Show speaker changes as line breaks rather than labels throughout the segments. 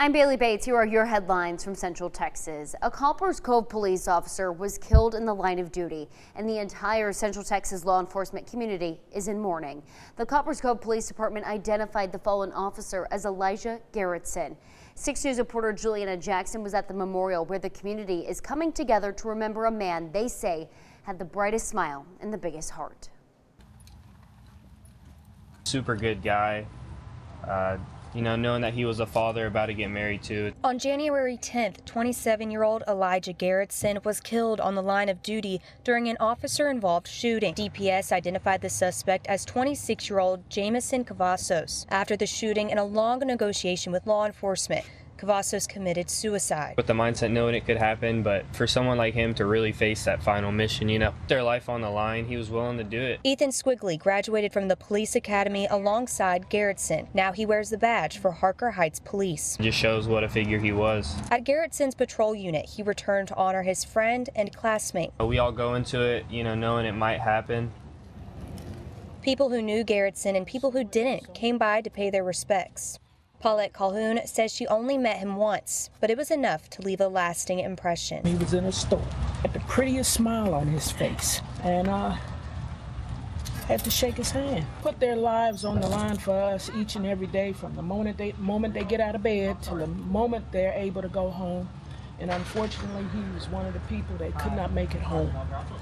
I'm Bailey Bates. Here are your headlines from Central Texas. A Coppers Cove police officer was killed in the line of duty, and the entire Central Texas law enforcement community is in mourning. The Coppers Cove Police Department identified the fallen officer as Elijah Garretson. 6 News reporter Juliana Jackson was at the memorial where the community is coming together to remember a man they say had the brightest smile and the biggest heart.
Super good guy. Knowing that he was a father about to get married to.
On January 10th, 27-year-old Elijah Garretson was killed on the line of duty during an officer-involved shooting. DPS identified the suspect as 26-year-old Jamison Cavazos. After the shooting and a long negotiation with law enforcement, Cavazos committed suicide.
With the mindset knowing it could happen, but for someone like him to really face that final mission, their life on the line, he was willing to do it.
Ethan Squigley graduated from the police academy alongside Garretson. Now he wears the badge for Harker Heights Police.
It just shows what a figure he was.
At Garretson's patrol unit, he returned to honor his friend and classmate.
We all go into it, knowing it might happen.
People who knew Garretson and people who didn't came by to pay their respects. Paulette Calhoun says she only met him once, but it was enough to leave a lasting impression.
He was in a store, had the prettiest smile on his face, and had to shake his hand. Put their lives on the line for us each and every day, from the moment they get out of bed to the moment they're able to go home. And unfortunately, he was one of the people that could not make it home.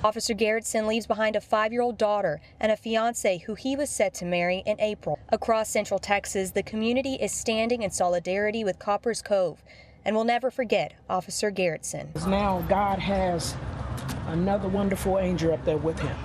Officer Garretson leaves behind a 5-year-old daughter and a fiance who he was set to marry in April. Across Central Texas, the community is standing in solidarity with Coppers Cove and will never forget Officer Garretson.
Now God has another wonderful angel up there with him.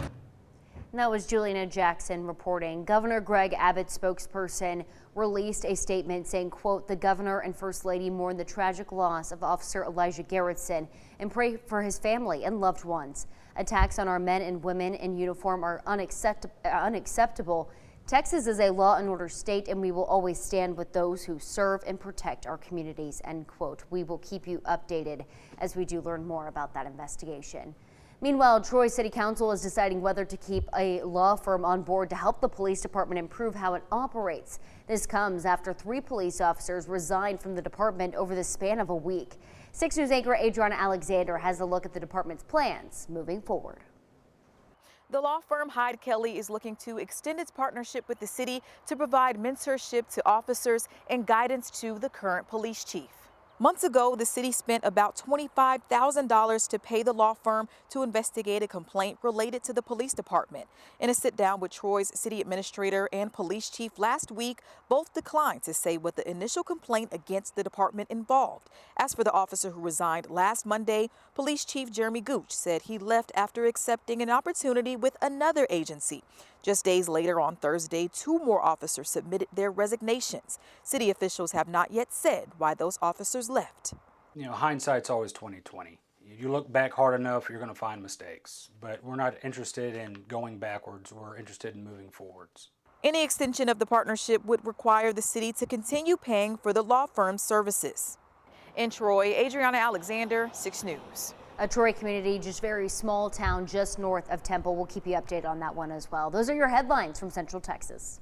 And that was Juliana Jackson reporting. Governor Greg Abbott's spokesperson released a statement saying, quote, "The governor and first lady mourn the tragic loss of Officer Elijah Garretson and pray for his family and loved ones. Attacks on our men and women in uniform are unacceptable. Texas is a law and order state, and we will always stand with those who serve and protect our communities," end quote. We will keep you updated as we do learn more about that investigation. Meanwhile, Troy City Council is deciding whether to keep a law firm on board to help the police department improve how it operates. This comes after 3 police officers resigned from the department over the span of a week. 6 News anchor Adriana Alexander has a look at the department's plans moving forward.
The law firm Hyde Kelly is looking to extend its partnership with the city to provide mentorship to officers and guidance to the current police chief. Months ago, the city spent about $25,000 to pay the law firm to investigate a complaint related to the police department. In a sit-down with Troy's city administrator and police chief last week, both declined to say what the initial complaint against the department involved. As for the officer who resigned last Monday, Police Chief Jeremy Gooch said he left after accepting an opportunity with another agency. Just days later on Thursday, 2 more officers submitted their resignations. City officials have not yet said why those officers left.
Hindsight's always 20/20. You look back hard enough, you're going to find mistakes. But we're not interested in going backwards. We're interested in moving forwards.
Any extension of the partnership would require the city to continue paying for the law firm's services. In Troy, Adriana Alexander, 6 News.
A Troy community, just very small town just north of Temple. We'll keep you updated on that one as well. Those are your headlines from Central Texas.